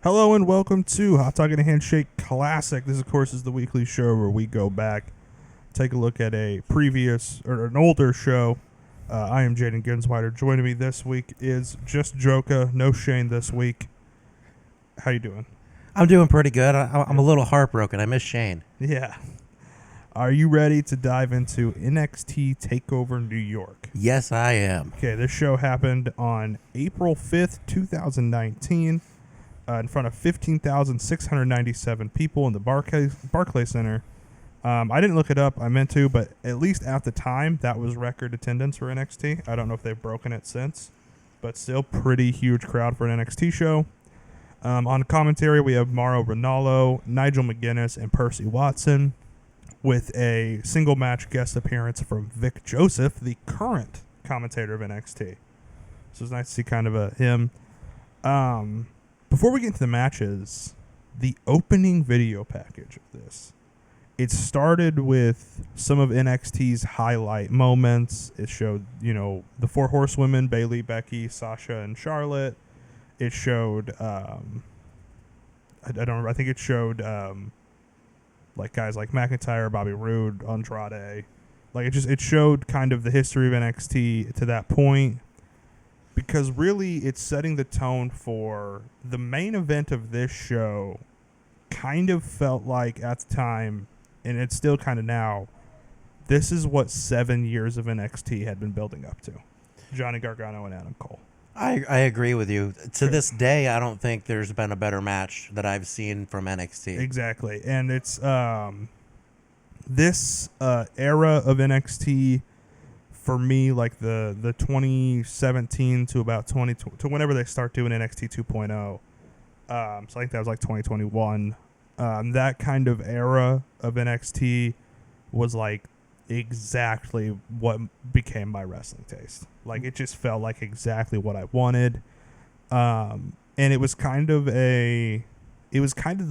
Hello and welcome to Hot Talk and a Handshake Classic. This, of course, is the weekly show where we go back, take a look at a previous or an older show. I am Jayden and Jolka. Joining me this week is just Jolka. No Shane this week. How you doing? I'm doing pretty good. I'm a little heartbroken. I miss Shane. Yeah. Are you ready to dive into NXT TakeOver New Yrok? Yes, I am. Okay, this show happened on April 5th, 2019. In front of 15,697 people in the Barclays Center. I didn't look it up. I meant to, but at least at the time, that was record attendance for NXT. I don't know if they've broken it since, but still pretty huge crowd for an NXT show. On commentary, we have Mauro Ranallo, Nigel McGuinness, and Percy Watson, with a single match guest appearance from Vic Joseph, the current commentator of NXT. So it's nice to see kind of him. Before we get into the matches, the opening video package of this, it started with some of NXT's highlight moments. It showed, the four horsewomen, Bayley, Becky, Sasha, and Charlotte. It showed, I think it showed, like guys like McIntyre, Bobby Roode, Andrade. Like it showed kind of the history of NXT to that point. Because really, it's setting the tone for the main event of this show. Kind of felt like at the time, and it's still kind of now, this is what 7 years of NXT had been building up to. Johnny Gargano and Adam Cole. I agree with you. To this day, I don't think there's been a better match that I've seen from NXT. Exactly. And it's this era of NXT... For me, like the 2017 to about 2020, to whenever they start doing NXT 2.0, so I think that was like 2021. That kind of era of NXT was like exactly what became my wrestling taste. Like it just felt like exactly what I wanted, and it was kind of the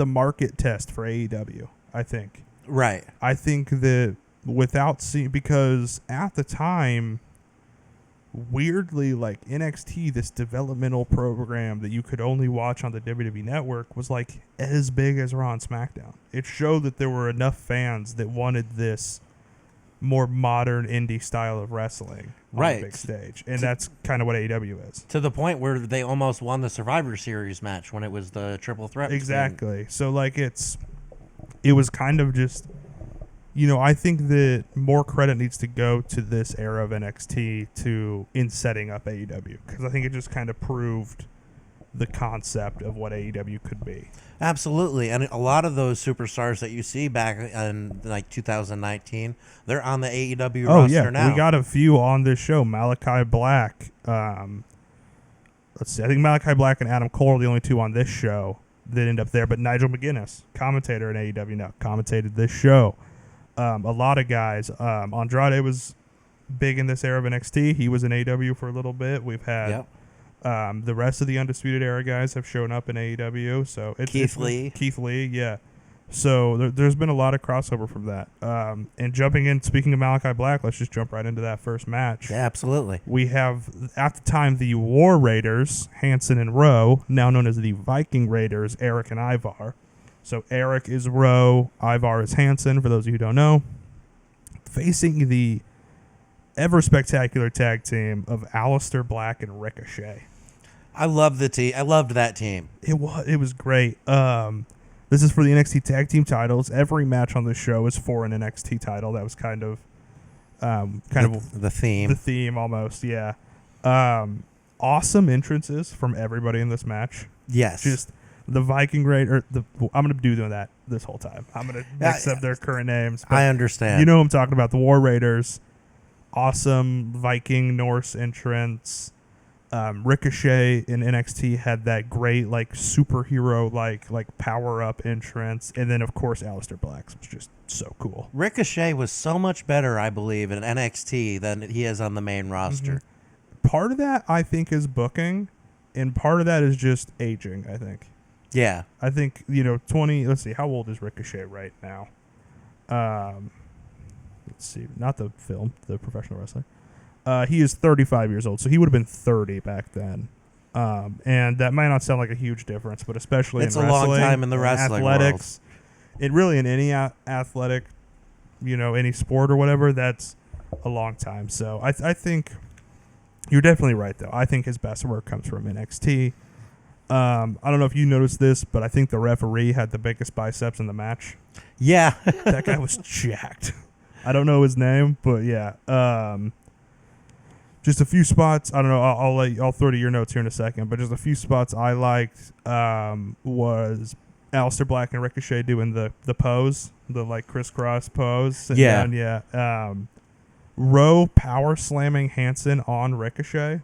market test for AEW. I think. Right. I think that. Without seeing, because at the time, weirdly, like NXT, this developmental program that you could only watch on the WWE Network, was like as big as Raw and SmackDown. It showed that there were enough fans that wanted this more modern indie style of wrestling on the big stage, and that's kind of what AEW is. To the point where they almost won the Survivor Series match when it was the triple threat. Exactly. Thing. So like it was kind of just. I think that more credit needs to go to this era of NXT in setting up AEW, because I think it just kind of proved the concept of what AEW could be. Absolutely, and a lot of those superstars that you see back in like 2019, they're on the AEW roster now. We got a few on this show. Malachi Black. Let's see. I think Malachi Black and Adam Cole are the only two on this show that end up there, but Nigel McGuinness, commentator in AEW now, commentated this show. A lot of guys. Andrade was big in this era of NXT. He was in AEW for a little bit. We've had the rest of the Undisputed Era guys have shown up in AEW. So Keith Lee, yeah. So there's been a lot of crossover from that. And jumping in, speaking of Malachi Black, let's just jump right into that first match. Yeah, absolutely. We have, at the time, the War Raiders, Hanson and Rowe, now known as the Viking Raiders, Eric and Ivar. So Eric is Rowe, Ivar is Hanson, for those of you who don't know, facing the ever-spectacular tag team of Aleister Black and Ricochet. I love the team. I loved that team. It was great. This is for the NXT Tag Team titles. Every match on this show is for an NXT title. That was kind of the theme. The theme, almost, yeah. Awesome entrances from everybody in this match. Yes. Just... The Viking Raider, I'm going to do that this whole time. I'm going to mix up their current names. I understand. You know what I'm talking about. The War Raiders, awesome Viking Norse entrance. Ricochet in NXT had that great like superhero like power up entrance, and then of course Aleister Black's was just so cool. Ricochet was so much better, I believe, in NXT than he is on the main roster. Mm-hmm. Part of that I think is booking, and part of that is just aging. I think. Yeah. I think, 20... Let's see. How old is Ricochet right now? Let's see. Not the film. The professional wrestler. He is 35 years old, so he would have been 30 back then. And that might not sound like a huge difference, but especially it's in a wrestling, long time in the wrestling athletics, it really in any athletic, any sport or whatever, that's a long time. So I think you're definitely right, though. I think his best work comes from NXT. I don't know if you noticed this, but I think the referee had the biggest biceps in the match. Yeah. That guy was jacked. I don't know his name, but yeah. Just a few spots. I don't know. I'll throw to your notes here in a second, but just a few spots I liked was Aleister Black and Ricochet doing the pose, the like crisscross pose. Yeah. Yeah. Rowe power slamming Hanson on Ricochet.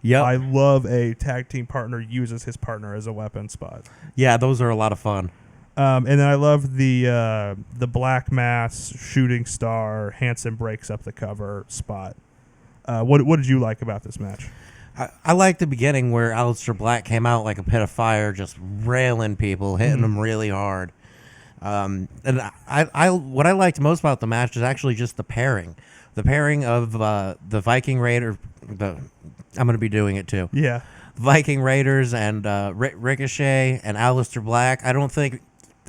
Yep. I love a tag team partner uses his partner as a weapon spot. Yeah, those are a lot of fun. And then I love the Black Mass shooting star Hanson breaks up the cover spot. What did you like about this match? I liked the beginning where Aleister Black came out like a pit of fire, just railing people, hitting them really hard. And I what I liked most about the match is actually just the pairing. The pairing of the Viking Raider. I'm going to be doing it too. Yeah. Viking Raiders and Ricochet and Aleister Black. I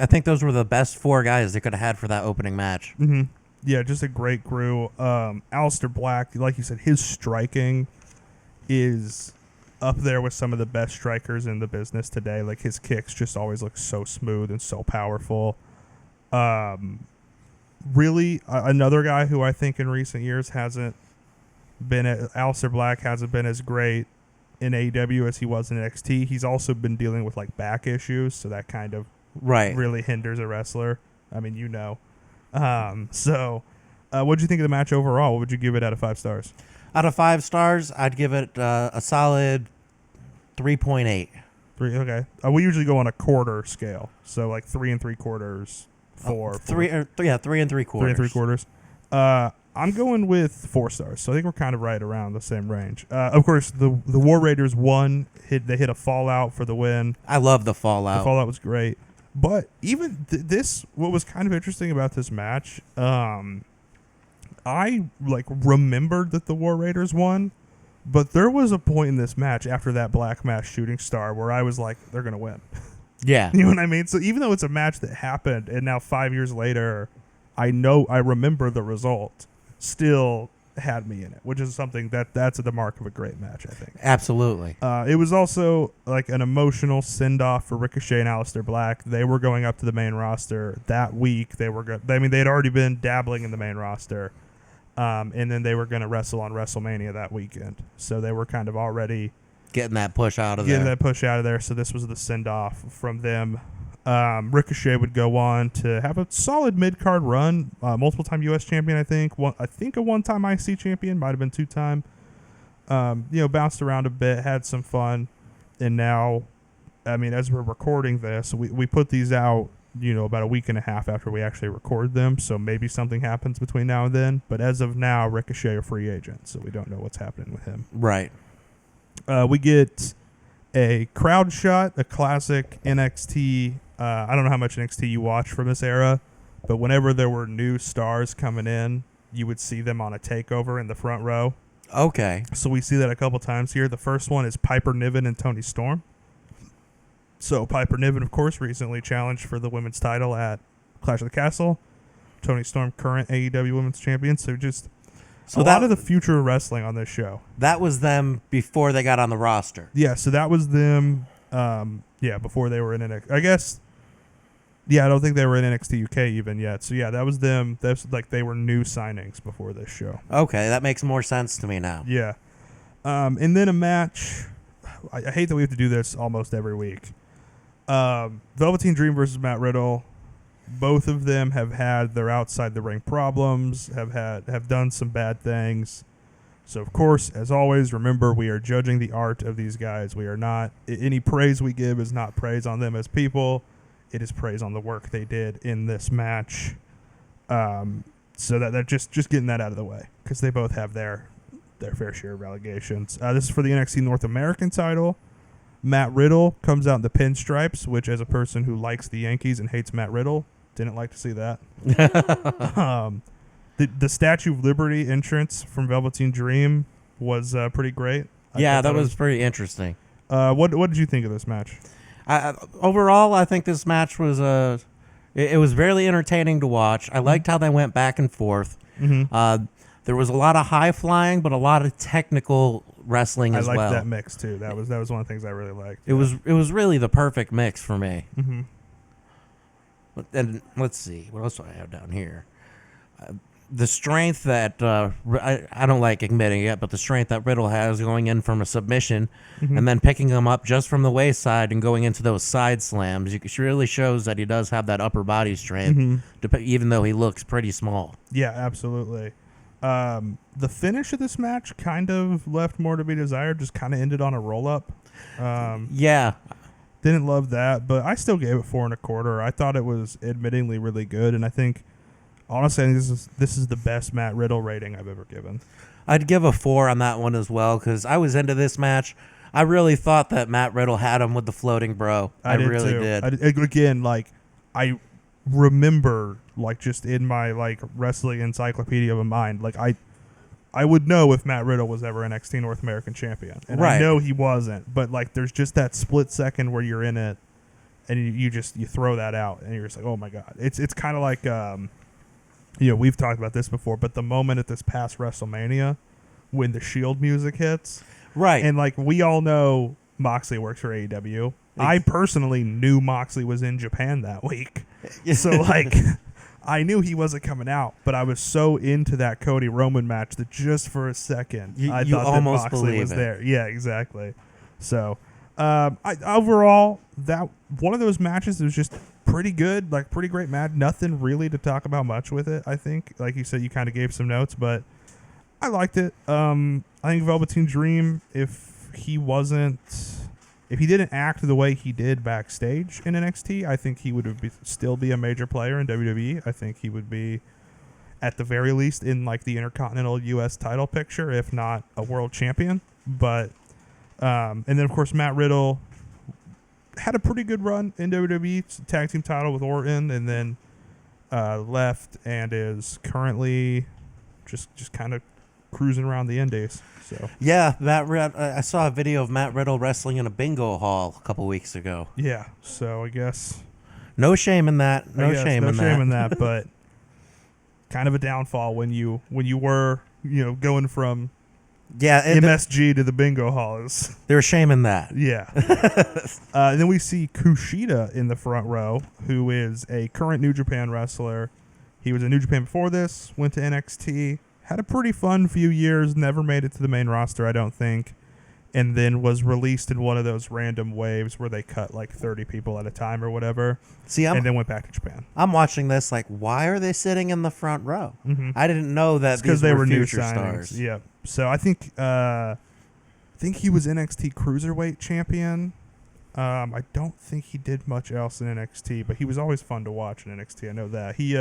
think those were the best four guys they could have had for that opening match. Mm-hmm. Yeah, just a great crew. Aleister Black, like you said, his striking is up there with some of the best strikers in the business today. Like his kicks just always look so smooth and so powerful. Really, another guy who I think in recent years Aleister Black hasn't been as great in AEW as he was in NXT. He's also been dealing with like back issues, so that kind of really hinders a wrestler. I mean, So, what'd you think of the match overall? What would you give it out of 5 stars? Out of 5 stars, I'd give it a solid 3.8. 3. Okay. We usually go on a quarter scale, so like 3 3/4, 4. 3 and 3/4. 3 3/4. I'm going with 4 stars, so I think we're kind of right around the same range. Of course, the War Raiders won. They hit a Fallout for the win. I love the Fallout. The Fallout was great. But even what was kind of interesting about this match, I remembered that the War Raiders won, but there was a point in this match after that Black Mass shooting star where I was like, they're going to win. Yeah. You know what I mean? So even though it's a match that happened and now 5 years later, I remember the result, still had me in it, which is something that's the mark of a great match, I think. Absolutely. It was also like an emotional send-off for Ricochet and Aleister Black. They were going up to the main roster that week. They had already been dabbling in the main roster, and then they were going to wrestle on WrestleMania that weekend. So they were kind of already getting that push out of there. So this was the send-off from them. Ricochet would go on to have a solid mid-card run, multiple-time U.S. champion, I think. A one-time IC champion, might have been 2-time. Bounced around a bit, had some fun, and now, I mean, as we're recording this, we put these out, about a week and a half after we actually record them, so maybe something happens between now and then. But as of now, Ricochet a free agent, so we don't know what's happening with him. Right. We get a crowd shot, a classic NXT. I don't know how much NXT you watch from this era, but whenever there were new stars coming in, you would see them on a takeover in the front row. Okay. So we see that a couple times here. The first one is Piper Niven and Toni Storm. So Piper Niven, of course, recently challenged for the women's title at Clash of the Castle. Toni Storm, current AEW Women's Champion. So just a lot of the future of wrestling on this show. That was them before they got on the roster. Yeah, so that was them, before they were in NXT. I guess, I don't think they were in NXT UK even yet. So, yeah, that was them. That's like they were new signings before this show. Okay, that makes more sense to me now. Yeah. And then a match. I hate that we have to do this almost every week. Velveteen Dream versus Matt Riddle. Both of them have had their outside the ring problems, have done some bad things. So, of course, as always, remember, we are judging the art of these guys. We are not, any praise we give is not praise on them as people. It is praise on the work they did in this match. So that just getting that out of the way, because they both have their fair share of allegations. This is for the NXT North American title. Matt Riddle comes out in the pinstripes, which, as a person who likes the Yankees and hates Matt Riddle, didn't like to see that. The Statue of Liberty entrance from Velveteen Dream was pretty great. That was pretty interesting. What did you think of this match? Overall, I think this match was it was very entertaining to watch. I liked how they went back and forth. There was a lot of high flying, but a lot of technical wrestling as well. I liked that mix too. That was one of the things I really liked. It was really the perfect mix for me. And let's see, what else do I have down here? The strength that I don't like admitting it, but the strength that Riddle has going in from a submission and then picking him up just from the wayside and going into those side slams, it really shows that he does have that upper body strength, even though he looks pretty small. Yeah, absolutely. The finish of this match kind of left more to be desired. Just kind of ended on a roll up. Yeah. Didn't love that, but I still gave it 4 1/4. I thought it was admittingly really good, and I think. Honestly, I think this is the best Matt Riddle rating I've ever given. I'd give a 4 on that one as well because I was into this match. I really thought that Matt Riddle had him with the floating bro. I really did. Again, like I remember, like just in my like wrestling encyclopedia of a mind, like I would know if Matt Riddle was ever NXT North American champion, and I know he wasn't. But like, there's just that split second where you're in it, and you throw that out, and you're just like, oh my god, it's kind of like. We've talked about this before, but the moment at this past WrestleMania when the Shield music hits. Right. And, like, we all know Moxley works for AEW. I personally knew Moxley was in Japan that week. So, like, I knew he wasn't coming out, but I was so into that Cody Roman match that just for a second, I thought that Moxley was there. Yeah, exactly. So, overall, that one of those matches was just pretty good, like pretty great match. Nothing really to talk about much with it, I think. Like you said, you kind of gave some notes, but I liked it. I think Velveteen Dream, if he didn't act the way he did backstage in NXT, I think he would still be a major player in WWE. I think he would be, at the very least, in like the Intercontinental U.S. title picture, if not a world champion. But and then of course Matt Riddle had a pretty good run in WWE, tag team title with Orton, and then left and is currently just kind of cruising around the Indies. So yeah, I saw a video of Matt Riddle wrestling in a bingo hall a couple weeks ago. Yeah, so I guess no shame in that. No shame in that. But kind of a downfall when you were going from. Yeah, MSG to the bingo halls. There's shame in that. Yeah. And then we see Kushida in the front row, who is a current New Japan wrestler. He was in New Japan before this, went to NXT, had a pretty fun few years, never made it to the main roster, I don't think, and then was released in one of those random waves where they cut like 30 people at a time or whatever, and then went back to Japan. I'm watching this like, why are they sitting in the front row? I didn't know that because they were future new stars. Yeah. So I think he was NXT Cruiserweight champion. I don't think he did much else in NXT, but he was always fun to watch in NXT. I know that. He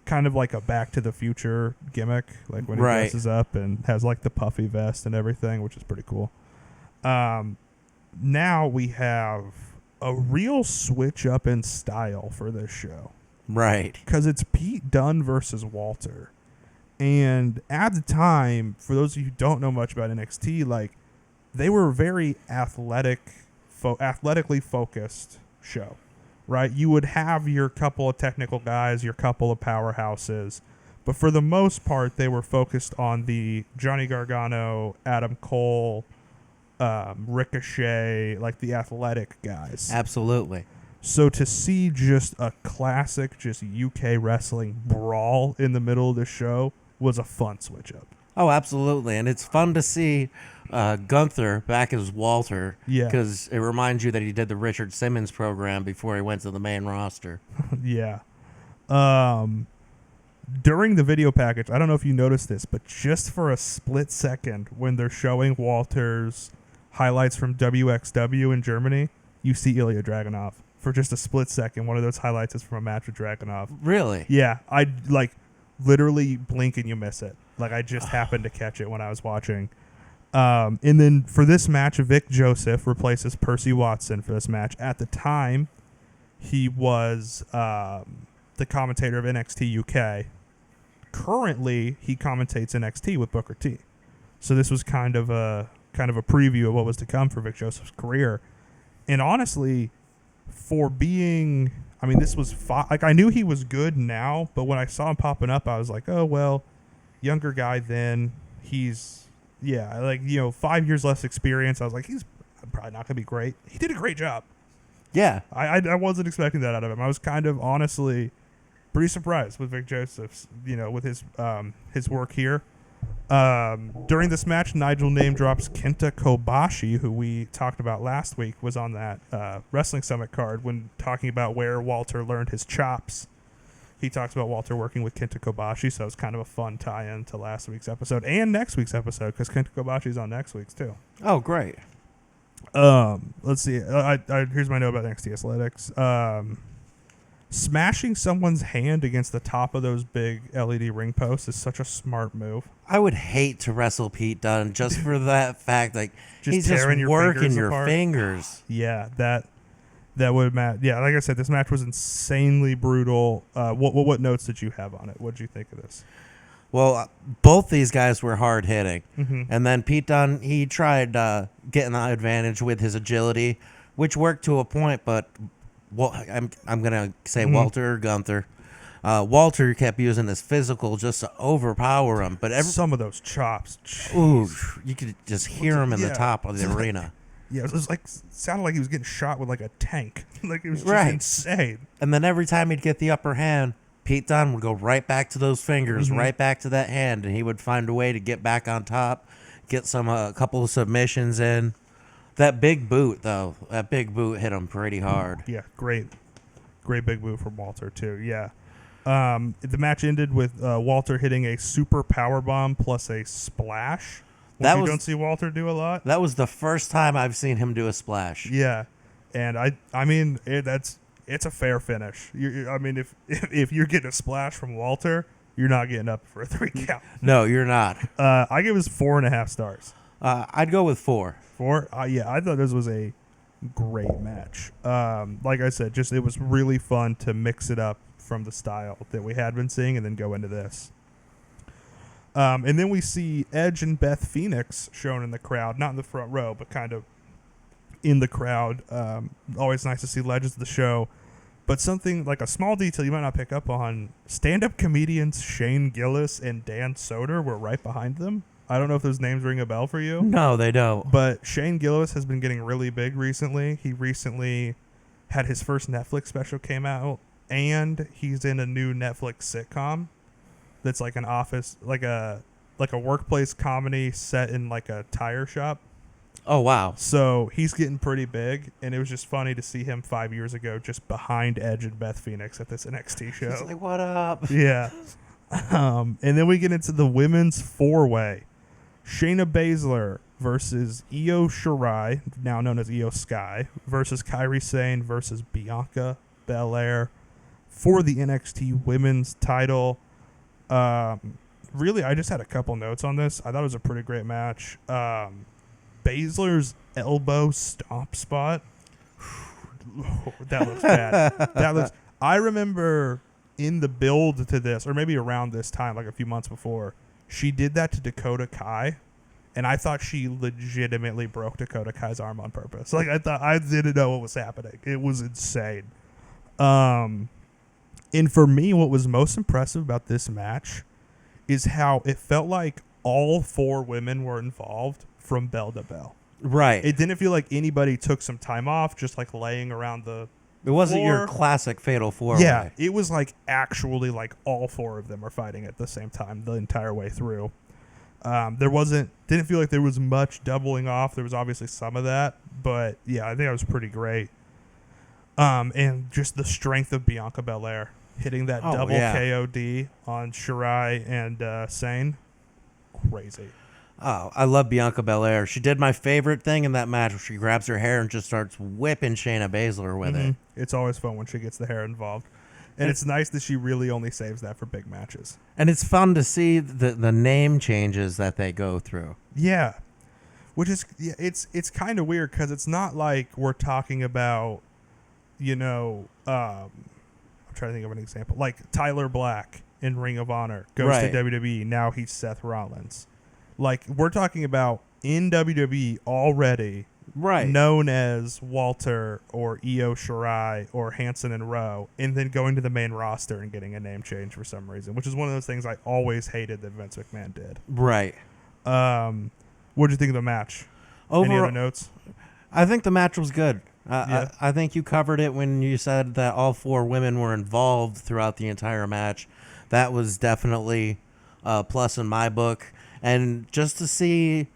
kind of like a Back to the Future gimmick, like when he dresses up and has like the puffy vest and everything, which is pretty cool. Now we have a real switch up in style for this show. Right. Because it's Pete Dunne versus Walter. And at the time, for those of you who don't know much about NXT, like they were a very athletically focused show, right? You would have your couple of technical guys, your couple of powerhouses, but for the most part, they were focused on the Johnny Gargano, Adam Cole, Ricochet, like the athletic guys. Absolutely. So to see just a classic, just UK wrestling brawl in the middle of the show was a fun switch up. Oh, absolutely. And it's fun to see Gunther back as Walter. Yeah. Because it reminds you that he did the Richard Simmons program before he went to the main roster. Yeah. During the video package, I don't know if you noticed this, but just for a split second when they're showing Walter's highlights from WXW in Germany, you see Ilya Dragunov. For just a split second, one of those highlights is from a match with Dragunov. Really? Yeah. I literally blink and you miss it. Like I just happened to catch it when I was watching. And then for this match, Vic Joseph replaces Percy Watson for this match. At the time, he was the commentator of NXT UK. Currently, he commentates NXT with Booker T. So this was kind of a kind of a preview of what was to come for Vic Joseph's career. And honestly, for being, I mean, this was like I knew he was good now, but when I saw him popping up, I was like, oh well, younger guy then. He's 5 years less experience. I was like, he's probably not gonna be great. He did a great job. Yeah, I wasn't expecting that out of him. I was kind of honestly pretty surprised with Vic Joseph's, with his work here. During this match, Nigel name drops Kenta Kobashi, who we talked about last week, was on that Wrestling Summit card when talking about where Walter learned his chops. He talks about Walter working with Kenta Kobashi, so it's kind of a fun tie-in to last week's episode and next week's episode because Kenta Kobashi's on next week's too. Oh, great. Let's see. Here's my note about NXT Athletics. Smashing someone's hand against the top of those big LED ring posts is such a smart move. I would hate to wrestle Pete Dunne just for that fact. Like, he's just your working fingers your apart. fingers. Yeah, that would match. Yeah, like I said, this match was insanely brutal. What notes did you have on it? What did you think of this? Well, both these guys were hard hitting, Mm-hmm. and then Pete Dunne, he tried getting the advantage with his agility, which worked to a point. But I'm gonna say Walter or Gunther. Walter kept using his physical just to overpower him, but some of those chops. Ooh, you could just hear him in the top of the arena. Yeah, it was like sounded like he was getting shot with like a tank. Like it was just Right. insane. And then every time he'd get the upper hand, Pete Dunne would go right back to those fingers, right back to that hand, and he would find a way to get back on top, get a couple of submissions in. That big boot, though, hit him pretty hard. Yeah, great big move from Walter too. Yeah, the match ended with Walter hitting a super power bomb plus a splash. Which you don't see Walter do a lot. That was the first time I've seen him do a splash. Yeah, and I mean it's a fair finish. I mean if you're getting a splash from Walter, you're not getting up for a 3 count. No, you're not. I give this 4.5 stars. I'd go with 4. 4? Yeah, I thought this was a great match. Like I said, it was really fun to mix it up from the style that we had been seeing and then go into this. And then we see Edge and Beth Phoenix shown in the crowd, not in the front row, but kind of in the crowd. Always nice to see legends of the show. But something like a small detail you might not pick up on, stand-up comedians Shane Gillis and Dan Soder were right behind them. I don't know if those names ring a bell for you. No, they don't. But Shane Gillis has been getting really big recently. He recently had his first Netflix special came out, and he's in a new Netflix sitcom that's like an office, like a workplace comedy set in like a tire shop. Oh, wow. So he's getting pretty big, and it was just funny to see him 5 years ago just behind Edge and Beth Phoenix at this NXT show. He's like, what up? Yeah. And then we get into the women's 4-way. Shayna Baszler versus Io Shirai, now known as Io Sky, versus Kairi Sane versus Bianca Belair for the NXT women's title. Really, I just had a couple notes on this. I thought it was a pretty great match. Baszler's elbow stomp spot. That looks bad. I remember in the build to this, or maybe around this time, like a few months before, she did that to Dakota Kai, and I thought she legitimately broke Dakota Kai's arm on purpose. Like I didn't know what was happening. It was insane. And for me, what was most impressive about this match is how it felt like all 4 women were involved from bell to bell. Right. It didn't feel like anybody took some time off, just like laying around the It wasn't floor. your classic fatal 4-way. Yeah, it was like actually like all 4 of them are fighting at the same time the entire way through. Didn't feel like there was much doubling off. There was obviously some of that, but yeah, I think that was pretty great. And just the strength of Bianca Belair hitting that double KOD on Shirai and Sane, crazy. Oh, I love Bianca Belair. She did my favorite thing in that match where she grabs her hair and just starts whipping Shayna Baszler with it. It's always fun when she gets the hair involved. And it's nice that she really only saves that for big matches. And it's fun to see the name changes that they go through. Yeah. Which is, it's kind of weird because it's not like we're talking about, I'm trying to think of an example. Like Tyler Black in Ring of Honor goes to WWE. Now he's Seth Rollins. Like, we're talking about in WWE already, Right. known as Walter or Io Shirai or Hanson and Rowe, and then going to the main roster and getting a name change for some reason, which is one of those things I always hated that Vince McMahon did. Right. What'd you think of the match? Any Overall, other notes? I think the match was good. Yeah. I think you covered it when you said that all 4 women were involved throughout the entire match. That was definitely a plus in my book. And just to see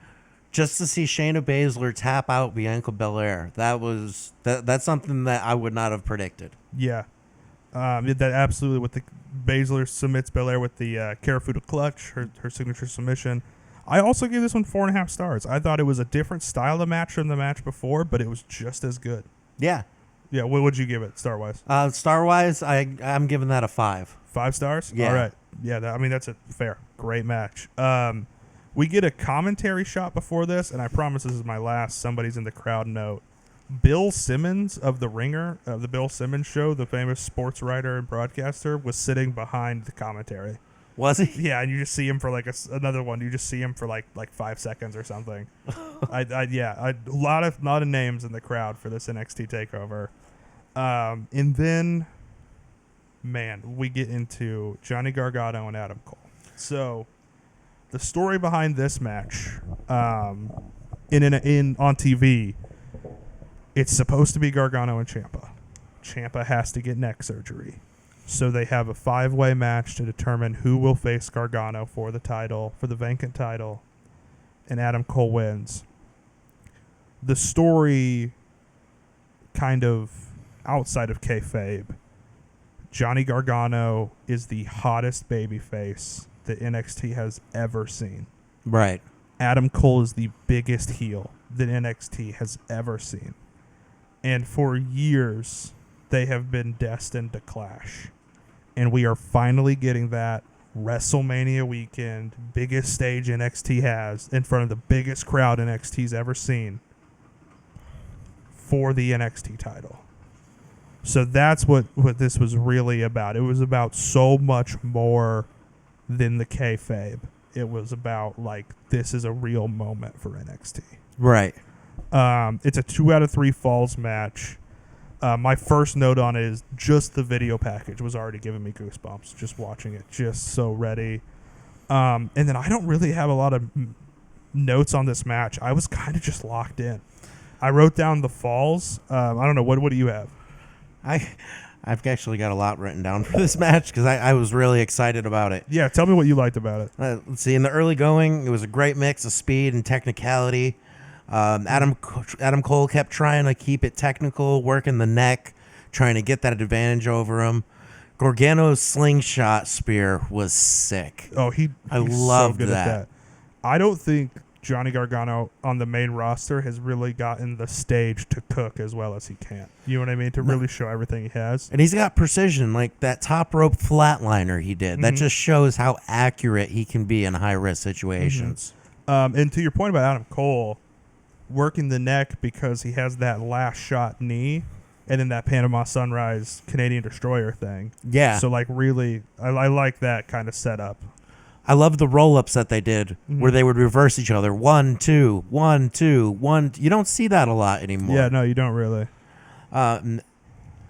Shayna Baszler tap out Bianca Belair, that's something that I would not have predicted. Yeah. That absolutely with the Baszler submits Belair with the Karafuda clutch, her signature submission. I also gave this one 4.5 stars. I thought it was a different style of match from the match before, but it was just as good. Yeah. Yeah, what would you give it star wise? Star wise, I'm giving that a 5. 5 stars? Yeah. All right. Yeah, that's a fair. Great match. We get a commentary shot before this, and I promise this is my last somebody's in the crowd note. Bill Simmons of The Ringer, of the Bill Simmons Show, the famous sports writer and broadcaster, was sitting behind the commentary. Was he? Yeah, and you just see him for like another one. You just see him for like 5 seconds or something. A lot of names in the crowd for this NXT takeover. And then, man, we get into Johnny Gargano and Adam Cole. So, the story behind this match, on TV, it's supposed to be Gargano and Ciampa. Ciampa has to get neck surgery. So they have a 5-way match to determine who will face Gargano for the title, for the vacant title, and Adam Cole wins. The story, kind of outside of kayfabe, Johnny Gargano is the hottest babyface that NXT has ever seen. Right. Adam Cole is the biggest heel that NXT has ever seen. And for years, they have been destined to clash. And we are finally getting that WrestleMania weekend, biggest stage NXT has, in front of the biggest crowd NXT's ever seen, for the NXT title. So that's what this was really about. It was about so much more than the kayfabe. It was about, like, this is a real moment for NXT. Right. It's a 2 out of 3 falls match. My first note on it is just the video package was already giving me goosebumps just watching it. Just so ready. And then I don't really have a lot of notes on this match. I was kind of just locked in. I wrote down the falls. I don't know. What do you have? I've actually got a lot written down for this match because I was really excited about it. Yeah, tell me what you liked about it. Let's see. In the early going, it was a great mix of speed and technicality. Adam Cole kept trying to keep it technical, working the neck, trying to get that advantage over him. Gargano's slingshot spear was sick. Oh, he's loved so good that. at that. I don't think Johnny Gargano on the main roster has really gotten the stage to cook as well as he can. You know what I mean? To really show everything he has. And he's got precision, like that top rope flatliner he did. That just shows how accurate he can be in high-risk situations. And to your point about Adam Cole, working the neck because he has that last shot knee and then that Panama Sunrise Canadian Destroyer thing. Yeah. So, like, really, I like that kind of setup. I love the roll-ups that they did where they would reverse each other. 1, 2, 1, 2, 1. You don't see that a lot anymore. Yeah, no, you don't really. I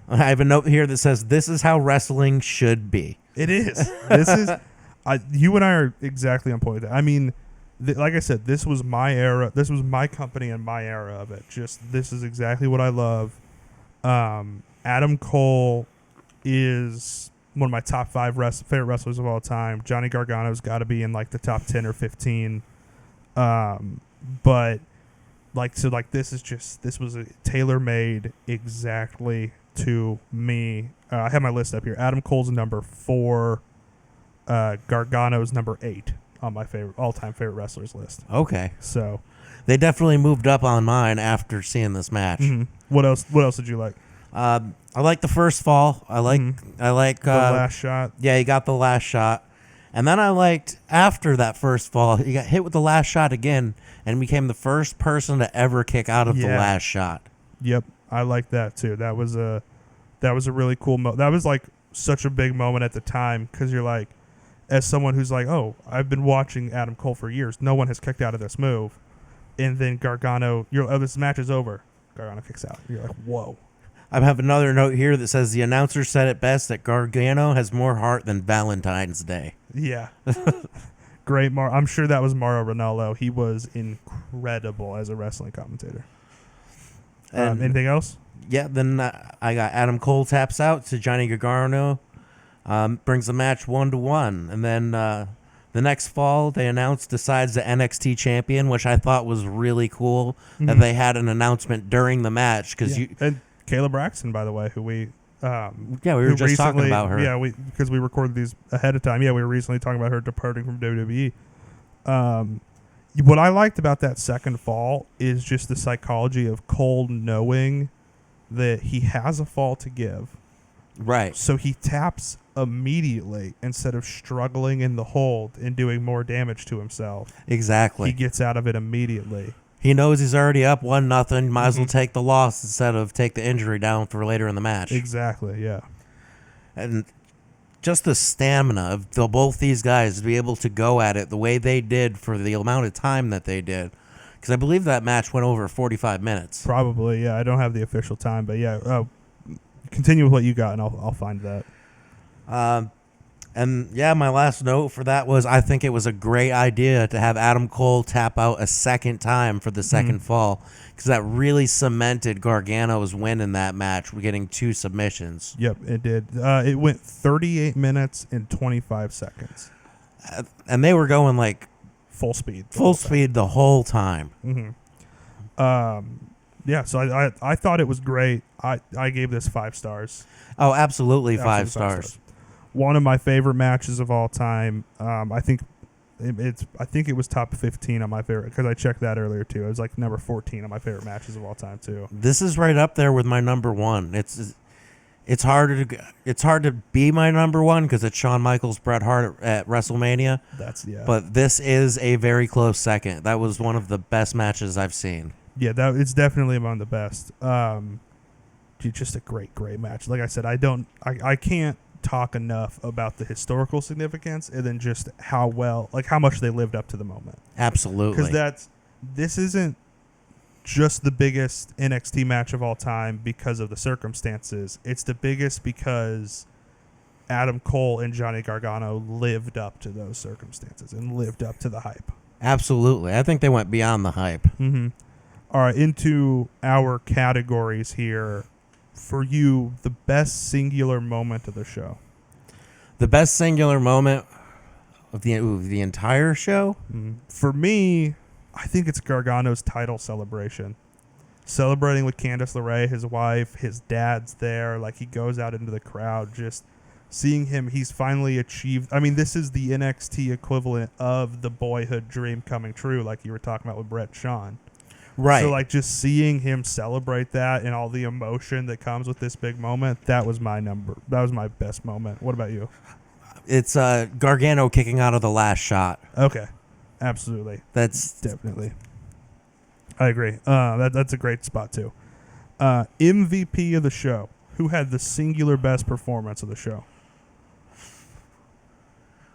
have a note here that says, this is how wrestling should be. It is. This is, you and I are exactly on point with that. I mean, like I said, this was my era. This was my company and my era of it. Just, this is exactly what I love. Adam Cole is one of my top 5 favorite wrestlers of all time. Johnny Gargano's got to be in like the top 10 or 15. But this was tailor-made exactly to me. I have my list up here. Adam Cole's number 4, Gargano's number 8 on my all-time favorite wrestlers list. Okay. So they definitely moved up on mine after seeing this match. Mm-hmm. What else did you like? I like the first fall. I like The last shot. Yeah, he got the last shot. And then I liked after that first fall, he got hit with the last shot again and became the first person to ever kick out of the last shot. Yep, I like that too. That was a really cool that was like such a big moment at the time because you're like, as someone who's like, oh, I've been watching Adam Cole for years. No one has kicked out of this move. and then Gargano, this match is over. Gargano kicks out. You're like, whoa. I have another note here that says the announcer said it best that Gargano has more heart than Valentine's Day. Yeah. Great. I'm sure that was Mauro Ranallo. He was incredible as a wrestling commentator. Anything else? Yeah, then I got Adam Cole taps out to Johnny Gargano, brings the match 1-1. And then the next fall, they announced decides the NXT champion, which I thought was really cool that they had an announcement during the match. And Kayla Braxton, by the way, who we... we were just talking about her. Yeah, because we recorded these ahead of time. Yeah, we were recently talking about her departing from WWE. What I liked about that second fall is just the psychology of Cole knowing that he has a fall to give. Right. So he taps immediately instead of struggling in the hold and doing more damage to himself. Exactly. He gets out of it immediately. He knows he's already up 1-0. Might as well take the loss instead of take the injury down for later in the match. Exactly, yeah. And just the stamina of both these guys to be able to go at it the way they did for the amount of time that they did. Because I believe that match went over 45 minutes. Probably, yeah. I don't have the official time, but yeah. Continue with what you got, and I'll find that. And yeah, my last note for that was I think it was a great idea to have Adam Cole tap out a second time for the second fall, because that really cemented Gargano's win in that match, getting 2 submissions. Yep, it did. It went 38 minutes and 25 seconds. And they were going like full speed. Full speed the whole time. Yeah, so I thought it was great. I gave this 5 stars. Oh, absolutely 5 stars. One of my favorite matches of all time. I think it was top 15 on my favorite, because I checked that earlier too. It was like number 14 on my favorite matches of all time too. This is right up there with my number 1. It's hard to be my number 1 because it's Shawn Michaels, Bret Hart at WrestleMania. But this is a very close second. That was one of the best matches I've seen. Yeah, it's definitely among the best. Just a great match. Like I said, I can't talk enough about the historical significance, and then just how much they lived up to the moment. Absolutely. Because this isn't just the biggest NXT match of all time because of the circumstances. It's the biggest because Adam Cole and Johnny Gargano lived up to those circumstances and lived up to the hype. Absolutely. I think they went beyond the hype. All right, into our categories here. For you, the best singular moment of the show. The best singular moment of the entire show? For me, I think it's Gargano's title celebration. Celebrating with Candice LeRae, his wife, his dad's there. Like, he goes out into the crowd, just seeing him. He's finally achieved. I mean, this is the NXT equivalent of the boyhood dream coming true, like you were talking about with Bret and Shawn. Right. So, like, just seeing him celebrate that and all the emotion that comes with this big moment, that was my best moment. What about you? It's Gargano kicking out of the last shot. Okay. Absolutely. That's definitely. I agree. That's a great spot, too. MVP of the show. Who had the singular best performance of the show?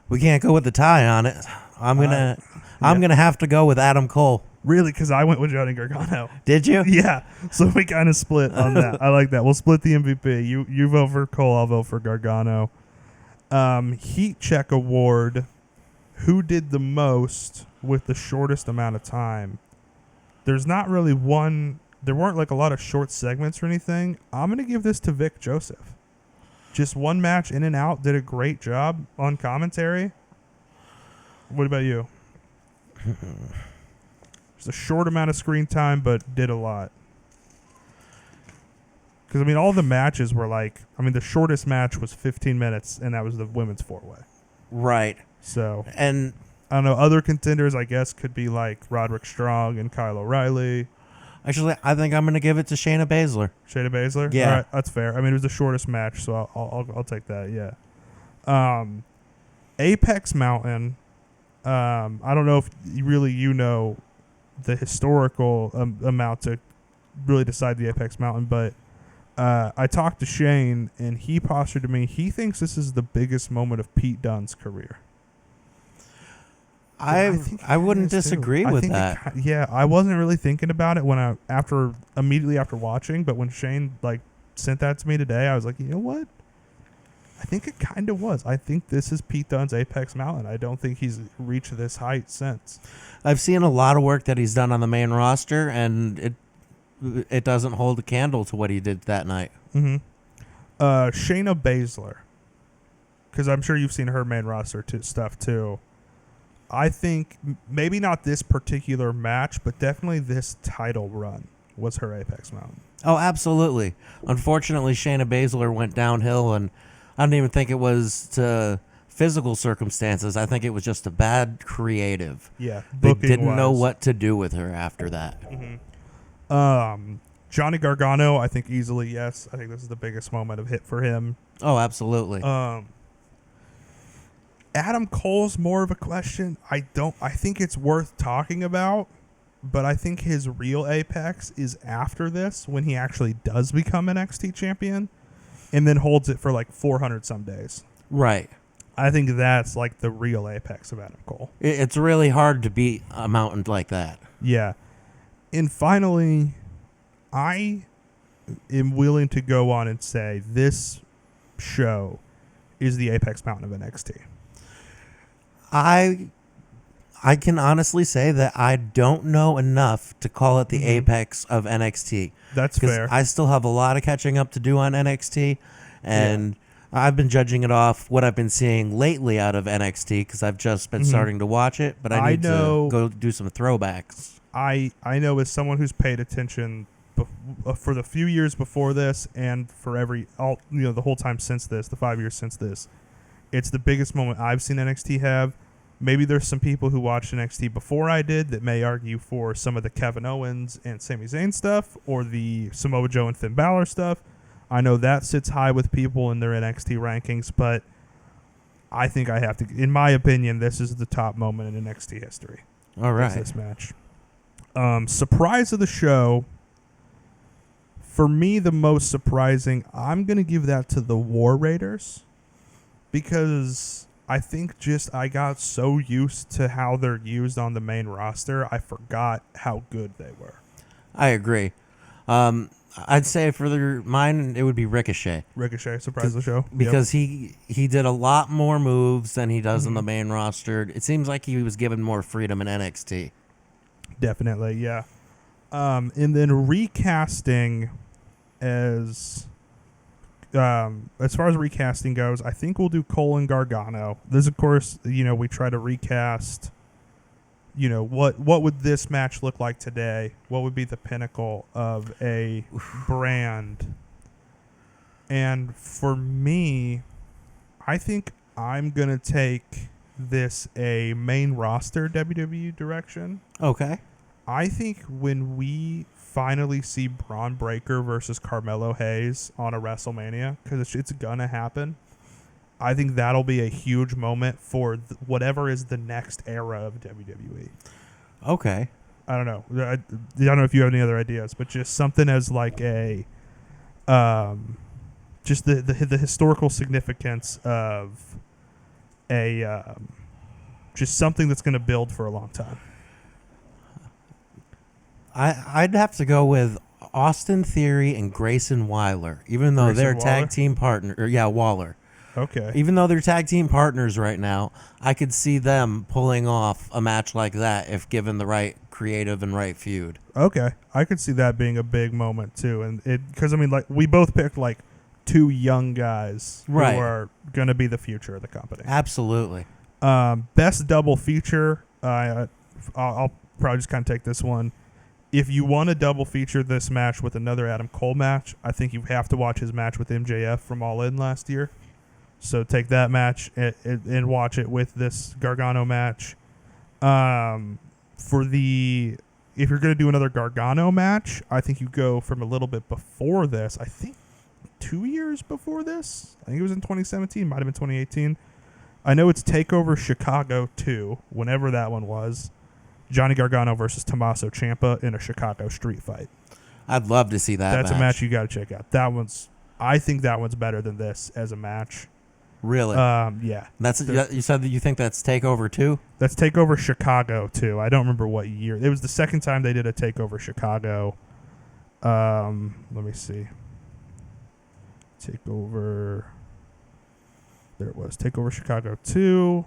We can't go with the tie on it. I'm gonna have to go with Adam Cole. Really? Because I went with Johnny Gargano. Did you? Yeah. So we kind of split on that. I like that. We'll split the MVP. You vote for Cole. I'll vote for Gargano. Heat check award. Who did the most with the shortest amount of time? There's not really one. There weren't like a lot of short segments or anything. I'm going to give this to Vic Joseph. Just one match in and out. Did a great job on commentary. What about you? Just a short amount of screen time, but did a lot. Because, I mean, all the matches were like... I mean, the shortest match was 15 minutes, and that was the women's 4-way. Right. So... And... I don't know. Other contenders, I guess, could be like Roderick Strong and Kyle O'Reilly. Actually, I think I'm going to give it to Shayna Baszler. Shayna Baszler? Yeah. All right, that's fair. I mean, it was the shortest match, so I'll take that, yeah. Apex Mountain... I don't know if you know the historical amount to really decide the Apex Mountain, but I talked to Shane, and he postured to me he thinks this is the biggest moment of Pete Dunne's career. I wouldn't disagree with that. I wasn't really thinking about it when immediately after watching, but when Shane like sent that to me today, I was like, you know what? I think it kind of was. I think this is Pete Dunne's Apex Mountain. I don't think he's reached this height since. I've seen a lot of work that he's done on the main roster, and it doesn't hold a candle to what he did that night. Mm-hmm. Shayna Baszler, because I'm sure you've seen her main roster stuff too. I think maybe not this particular match, but definitely this title run was her Apex Mountain. Oh, absolutely. Unfortunately, Shayna Baszler went downhill, and I don't even think it was to physical circumstances. I think it was just a bad creative. Yeah, they didn't know what to do with her after that. Mm-hmm. Johnny Gargano, I think easily yes. I think this is the biggest moment of hit for him. Oh, absolutely. Adam Cole's more of a question. I think it's worth talking about, but I think his real apex is after this when he actually does become NXT champion and then holds it for like 400 some days. Right. I think that's like the real apex of Adam Cole. It's really hard to beat a mountain like that. Yeah. And finally, I am willing to go on and say this show is the apex mountain of NXT. I can honestly say that I don't know enough to call it the apex of NXT. That's fair. I still have a lot of catching up to do on NXT, and I've been judging it off what I've been seeing lately out of NXT because I've just been starting to watch it, but I need to go do some throwbacks. I know as someone who's paid attention for the few years before this and for the whole time since this, the 5 years since this, it's the biggest moment I've seen NXT have. Maybe there's some people who watched NXT before I did that may argue for some of the Kevin Owens and Sami Zayn stuff or the Samoa Joe and Finn Balor stuff. I know that sits high with people in their NXT rankings, but I think I have to, in my opinion, this is the top moment in NXT history. All right. This match. Surprise of the show. For me, the most surprising, I'm going to give that to the War Raiders because I think I got so used to how they're used on the main roster, I forgot how good they were. I agree. I'd say for mine, it would be Ricochet. Ricochet, surprise the show. Because he did a lot more moves than he does on the main roster. It seems like he was given more freedom in NXT. Definitely, yeah. And then recasting as far as recasting goes, I think we'll do Cole and Gargano. This, of course, we try to recast, what would this match look like today? What would be the pinnacle of a brand? And for me, I think I'm going to take this a main roster WWE direction. Okay. I think when we finally see Braun Breaker versus Carmelo Hayes on a WrestleMania, because it's going to happen, I think that'll be a huge moment for whatever is the next era of WWE. Okay. I don't know. I don't know if you have any other ideas, but just something as like a, just the historical significance of a, just something that's going to build for a long time. I'd have to go with Austin Theory and Grayson Waller, even though they're tag team partner. Waller. Okay. Even though they're tag team partners right now, I could see them pulling off a match like that if given the right creative and right feud. Okay. I could see that being a big moment too. And because we both picked like two young guys who are going to be the future of the company. Absolutely. Best double feature. I'll probably just kind of take this one. If you want to double feature this match with another Adam Cole match, I think you have to watch his match with MJF from All In last year. So take that match and watch it with this Gargano match. If you're going to do another Gargano match, I think you go from a little bit before this. I think 2 years before this. I think it was in 2017. Might have been 2018. I know it's TakeOver Chicago 2, whenever that one was. Johnny Gargano versus Tommaso Ciampa in a Chicago street fight. I'd love to see that. That's a match you got to check out. I think that one's better than this as a match. Really? Yeah. That's you said that you think that's TakeOver 2? That's TakeOver Chicago 2. I don't remember what year. It was the second time they did a TakeOver Chicago. Let me see. TakeOver. There it was. TakeOver Chicago 2.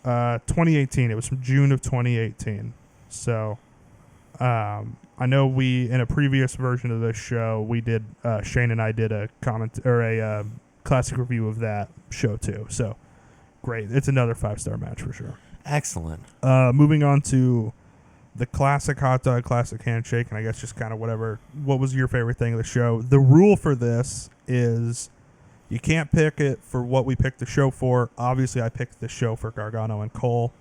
2018. It was from June of 2018. So, I know we, in a previous version of this show, we did, Shane and I did a classic review of that show too. So, great. It's another 5-star match for sure. Excellent. Moving on to the classic hot dog, classic handshake, and I guess just kind of whatever. What was your favorite thing of the show? The rule for this is you can't pick it for what we picked the show for. Obviously, I picked the show for Gargano and Cole.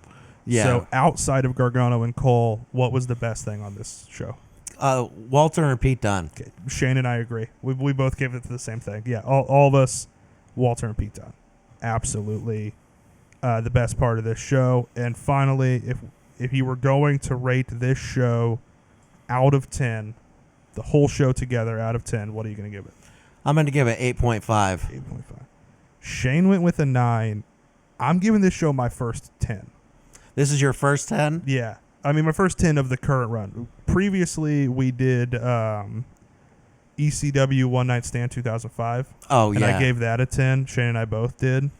Yeah. So outside of Gargano and Cole, what was the best thing on this show? Walter and Pete Dunne. Okay. Shane and I agree. We both gave it to the same thing. Yeah, all of us, Walter and Pete Dunne. Absolutely the best part of this show. And finally, if you were going to rate this show out of 10, the whole show together out of 10, what are you going to give it? I'm going to give it 8.5. 8.5. Shane went with a 9. I'm giving this show my first 10. This is your first 10? Yeah. I mean, my first 10 of the current run. Previously, we did ECW One Night Stand 2005. Oh, and yeah. I gave that a 10. Shane and I both did.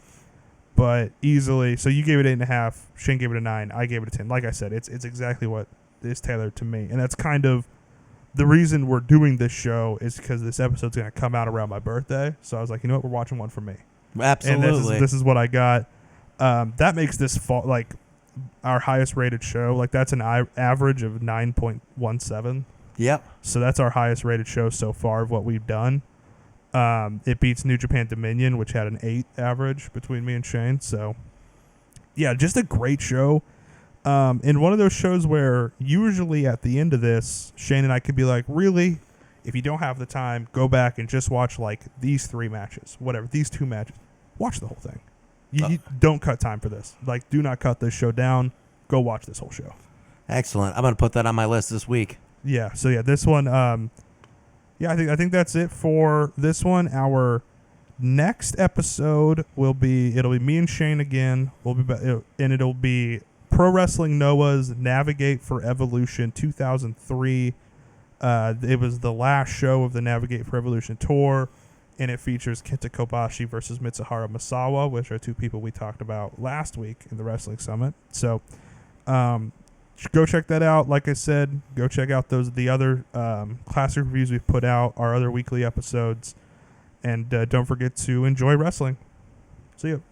But easily, so you gave it 8.5. Shane gave it a 9. I gave it a 10. Like I said, it's exactly what is tailored to me. And that's kind of the reason we're doing this show is because this episode's going to come out around my birthday. So I was like, you know what? We're watching one for me. Absolutely. And this is what I got. That makes this our highest rated show. Like, that's an average of 9.17. Yep. So that's our highest rated show so far of what we've done. It beats New Japan Dominion, which had an 8 average between me and Shane. So, yeah, just a great show. And one of those shows where usually at the end of this, Shane and I could be like, really? If you don't have the time, go back and just watch, like, these 3 matches. Whatever, these 2 matches. Watch the whole thing. You don't cut time for this. Like, do not cut this show down. Go watch this whole show. Excellent. I'm going to put that on my list this week. Yeah, so yeah, this one, I think that's it for this one. Our next episode it'll be me and Shane again. And it'll be Pro Wrestling Noah's Navigate for Evolution 2003. It was the last show of the Navigate for Evolution tour, and it features Kenta Kobashi versus Mitsuharu Misawa, which are 2 people we talked about last week in the Wrestling Summit. So, go check that out. Like I said, go check out the other classic reviews we've put out, our other weekly episodes, and don't forget to enjoy wrestling. See you.